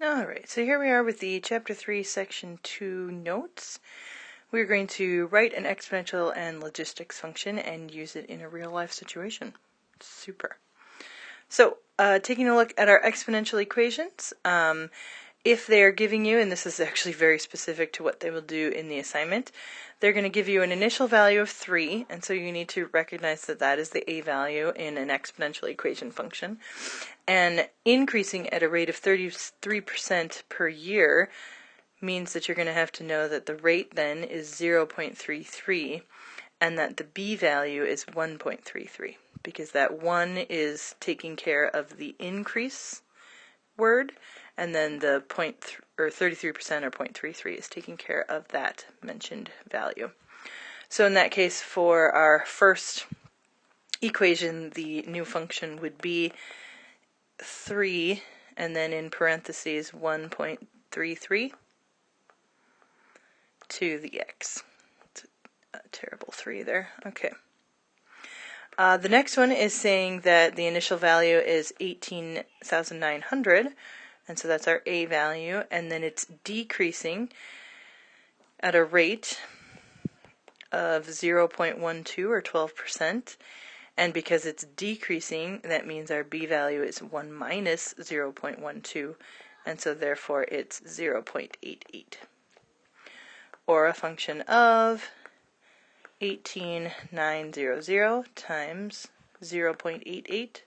Alright, so here we are with the Chapter 3, Section 2 notes. We're going to write an exponential and logistics function and use it in a real-life situation. Super. So, taking a look at our exponential equations, if they're giving you, and this is actually very specific to what they will do in the assignment, they're going to give you an initial value of 3, and so you need to recognize that that is the a value in an exponential equation function. And increasing at a rate of 33% per year means that you're going to have to know that the rate then is 0.33 and that the b value is 1.33, because that 1 is taking care of the increase word, and then the 33% or 0.33 is taking care of that mentioned value. So in that case, for our first equation, the new function would be 3, and then in parentheses 1.33 to the x. It's a terrible 3 there. Okay. The next one is saying that the initial value is 18,900, and so that's our a value, and then it's decreasing at a rate of 0.12 or 12%. And because it's decreasing, that means our b value is 1 minus 0.12, and so therefore it's 0.88. Or a function of 18,900 times 0.88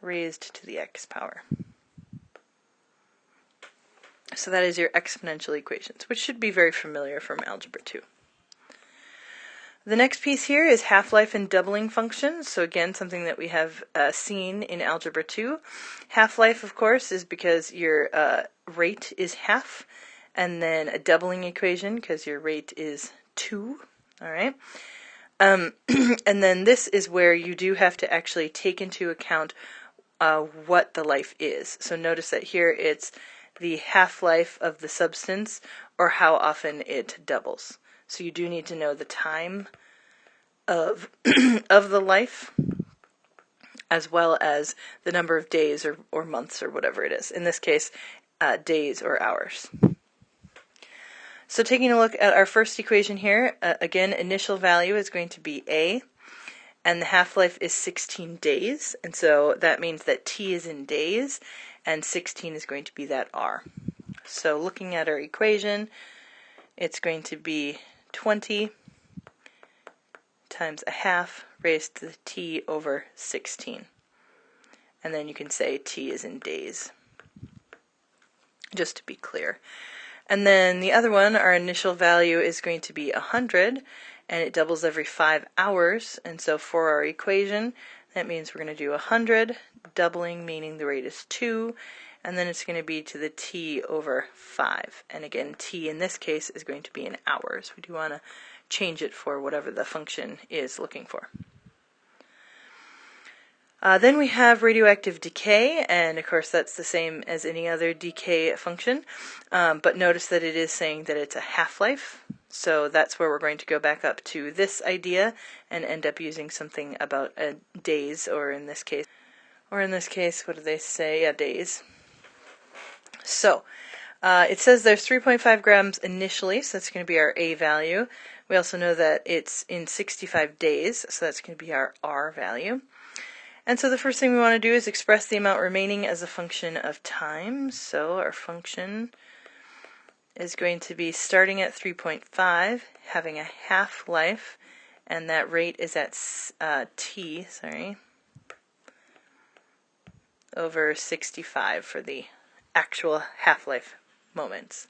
raised to the x power. So that is your exponential equations, which should be very familiar from Algebra 2. The next piece here is half-life and doubling functions. So again, something that we have seen in Algebra 2. Half-life, of course, is because your rate is half, and then a doubling equation because your rate is 2. All right. And then this is where you do have to actually take into account what the life is. So notice that here it's the half-life of the substance or how often it doubles. So you do need to know the time of of the life, as well as the number of days or months or whatever it is. In this case, days or hours. So taking a look at our first equation here, again, initial value is going to be a, and the half-life is 16 days, and so that means that t is in days, and 16 is going to be that r. So looking at our equation, it's going to be 20 times a half raised to the t over 16. And then you can say t is in days, just to be clear. And then the other one, our initial value is going to be 100, and it doubles every 5 hours. And so for our equation, that means we're going to do 100, doubling meaning the rate is 2, and then it's going to be to the t over 5. And again, t in this case is going to be in hours. We do want to change it for whatever the function is looking for. Then we have radioactive decay, and of course that's the same as any other decay function, but notice that it is saying that it's a half-life, so that's where we're going to go back up to this idea and end up using something about days, or in this case, what do they say? Yeah, days. So, it says there's 3.5 grams initially, so that's going to be our a value. We also know that it's in 65 days, so that's going to be our r value. And so the first thing we want to do is express the amount remaining as a function of time. So our function is going to be starting at 3.5, having a half-life, and that rate is at t, over 65 for the actual half-life moments.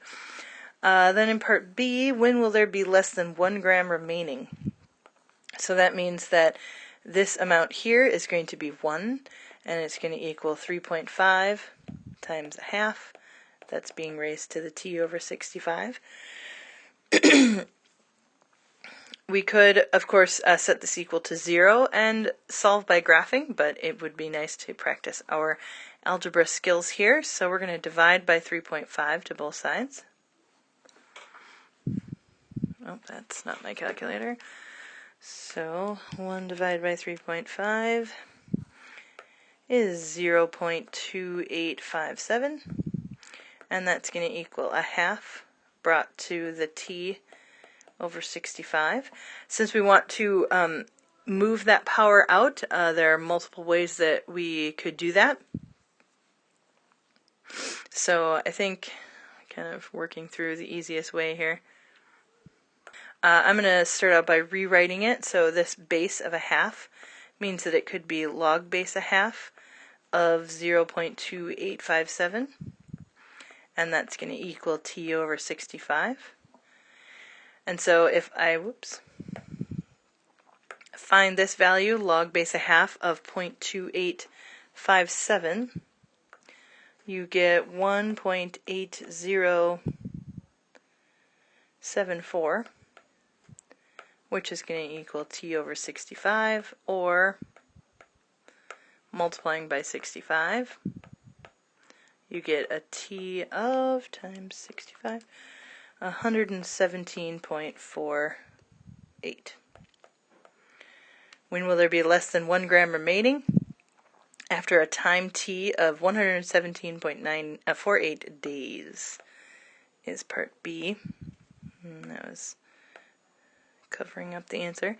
Then in part B, when will there be less than 1 gram remaining? So that means that this amount here is going to be 1, and it's going to equal 3.5 times a half. That's being raised to the t over 65. We could, of course, set this equal to 0 and solve by graphing, but it would be nice to practice our algebra skills here. So we're going to divide by 3.5 to both sides. Oh, that's not my calculator. So 1 divided by 3.5 is 0.2857, and that's going to equal a half brought to the t over 65. Since we want to move that power out, there are multiple ways that we could do that. So I think kind of working through the easiest way here. I'm going to start out by rewriting it. So this base of a half means that it could be log base a half of 0.2857, and that's going to equal t over 65. And so if I, find this value, log base a half of 0.2857, you get 1.8074, which is going to equal t over 65, or multiplying by 65, you get a t of times 65, 117.48. When will there be less than 1 gram remaining? After a time t of 117.948 days is part B. And that was covering up the answer.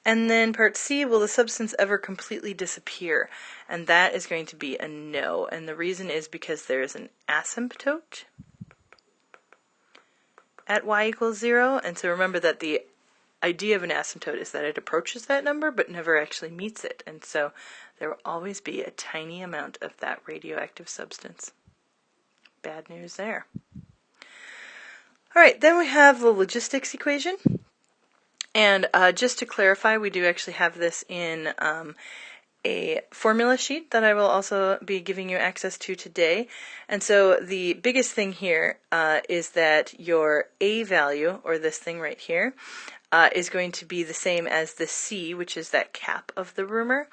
And then part C, will the substance ever completely disappear? And that is going to be a no. And the reason is because there is an asymptote at y equals 0. And so remember that the idea of an asymptote is that it approaches that number but never actually meets it. And so there will always be a tiny amount of that radioactive substance. Bad news there. All right, then we have the logistics equation. And just to clarify, we do actually have this in a formula sheet that I will also be giving you access to today. And so the biggest thing here is that your A value, or this thing right here, is going to be the same as the C, which is that cap of the rumor,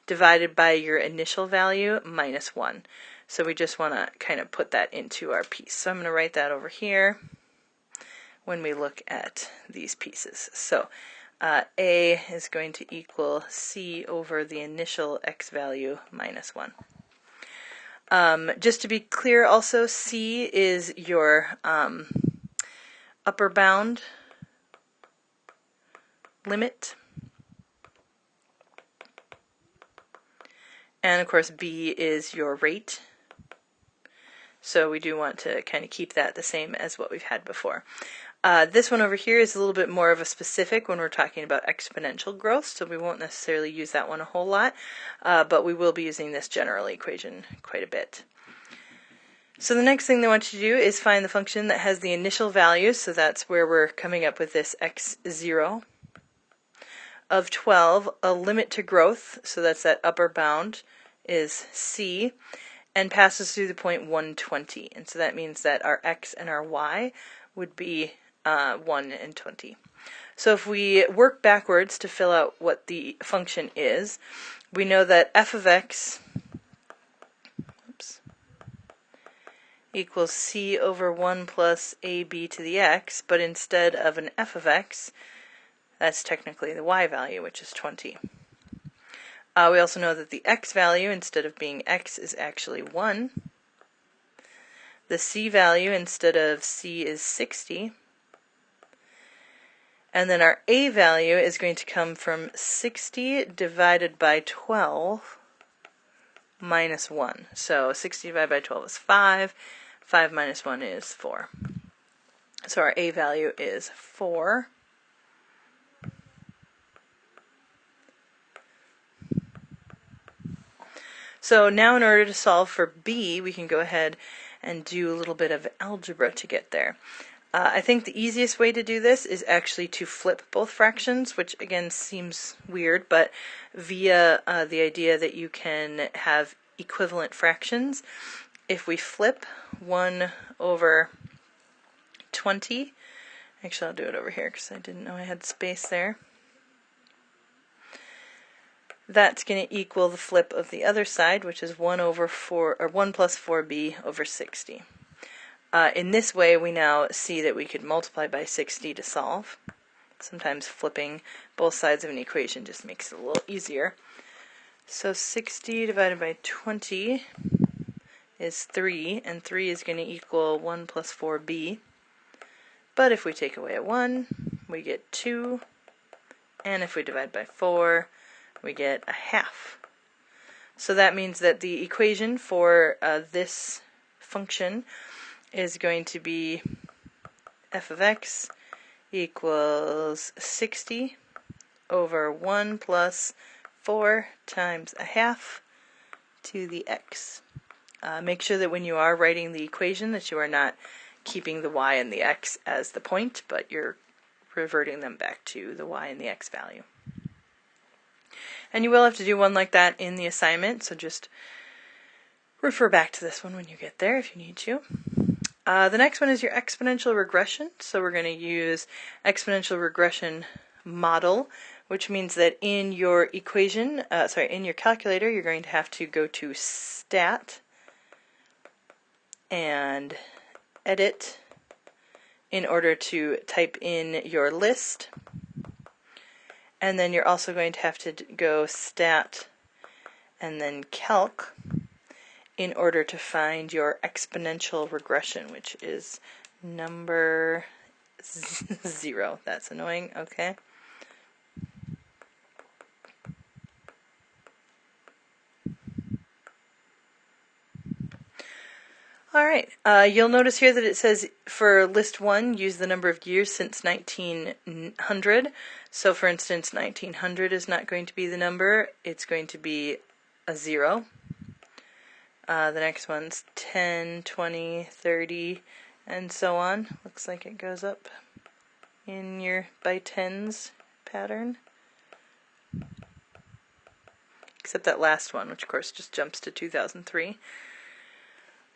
divided by your initial value minus 1. So we just want to kind of put that into our piece. So I'm going to write that over here when we look at these pieces. So A is going to equal C over the initial x value minus 1. Just to be clear also, C is your upper bound limit. And of course B is your rate. So we do want to kind of keep that the same as what we've had before. This one over here is a little bit more of a specific when we're talking about exponential growth, so we won't necessarily use that one a whole lot, but we will be using this general equation quite a bit. So the next thing they want you to do is find the function that has the initial value, so that's where we're coming up with this x0 of 12, a limit to growth, so that's that upper bound, is c, and passes through the point 120. And so that means that our x and our y would be 1 and 20. So if we work backwards to fill out what the function is, we know that f of x equals c over 1 plus ab to the x, but instead of an f of x, that's technically the y value, which is 20. We also know that the x value, instead of being x, is actually 1. The c value, instead of c, is 60. And then our a value is going to come from 60 divided by 12 minus 1. So 60 divided by 12 is 5. 5 minus 1 is 4. So our a value is 4. So now in order to solve for b, we can go ahead and do a little bit of algebra to get there. I think the easiest way to do this is actually to flip both fractions, which again seems weird, but via the idea that you can have equivalent fractions. If we flip 1 over 20, actually I'll do it over here because I didn't know I had space there. That's going to equal the flip of the other side, which is 1 over 4, or 1 plus 4b over 60. In this way, we now see that we could multiply by 60 to solve. Sometimes flipping both sides of an equation just makes it a little easier. So 60 divided by 20 is 3, and 3 is going to equal 1 plus 4b. But if we take away a 1, we get 2, and if we divide by 4, we get a half. So that means that the equation for this function is going to be f of x equals 60 over 1 plus 4 times a half to the x. Make sure that when you are writing the equation that you are not keeping the y and the x as the point, but you're reverting them back to the y and the x value. And you will have to do one like that in the assignment, so just refer back to this one when you get there if you need to. The next one is your exponential regression. So we're going to use exponential regression model, which means that in your equation, in your calculator, you're going to have to go to Stat and Edit in order to type in your list. And then you're also going to have to go Stat and then Calc in order to find your exponential regression, which is number 0. That's annoying, okay. Alright, you'll notice here that it says for list 1, use the number of years since 1900. So for instance, 1900 is not going to be the number, it's going to be a 0. The next one's 10, 20, 30, and so on. Looks like it goes up in your by tens pattern. Except that last one, which of course just jumps to 2003.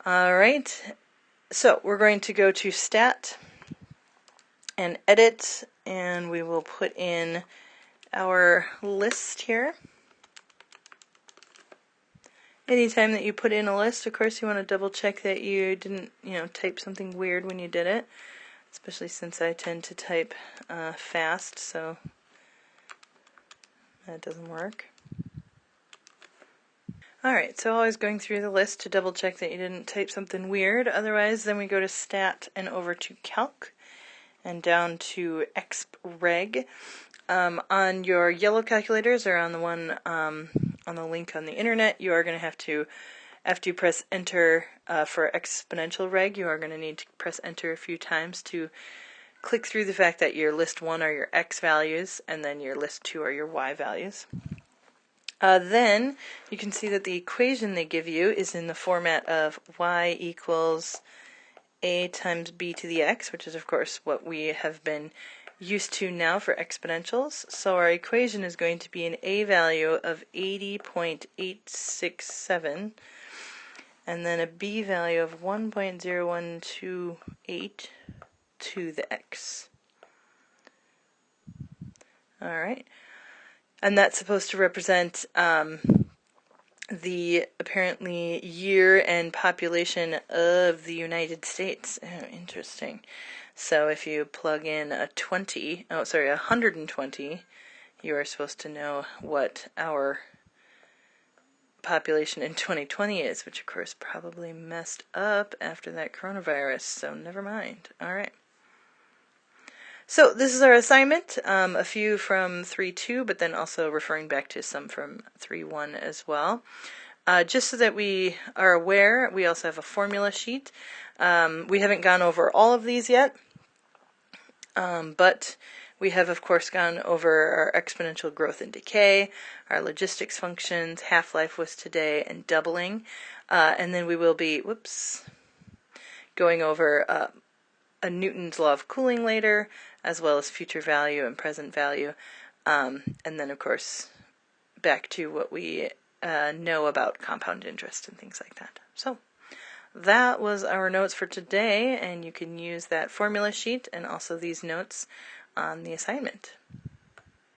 Alright, so we're going to go to Stat and Edit, and we will put in our list here. Anytime that you put in a list, of course, you want to double check that you didn't, type something weird when you did it, especially since I tend to type fast, so that doesn't work. Alright, so always going through the list to double check that you didn't type something weird. Otherwise, then we go to Stat and over to Calc and down to Expreg. On your yellow calculators or on the one on the link on the internet, you are going to have to, after you press enter for exponential reg, you are going to need to press enter a few times to click through the fact that your list 1 are your x values and then your list 2 are your y values. Then you can see that the equation they give you is in the format of y equals a times b to the x, which is of course what we have been used to now for exponentials. So our equation is going to be an a value of 80.867 and then a b value of 1.0128 to the x. Alright, and that's supposed to represent the apparently year and population of the United States. Oh, interesting. So if you plug in 120, you are supposed to know what our population in 2020 is, which of course probably messed up after that coronavirus, so never mind. Alright. So this is our assignment, a few from 3.2, but then also referring back to some from 3.1 as well. Just so that we are aware, we also have a formula sheet. We haven't gone over all of these yet, but we have of course gone over our exponential growth and decay, our logistics functions, half-life was today, and doubling. And then we will be, going over a Newton's law of cooling later, as well as future value and present value, and then of course back to what we know about compound interest and things like that. So that was our notes for today, and you can use that formula sheet and also these notes on the assignment.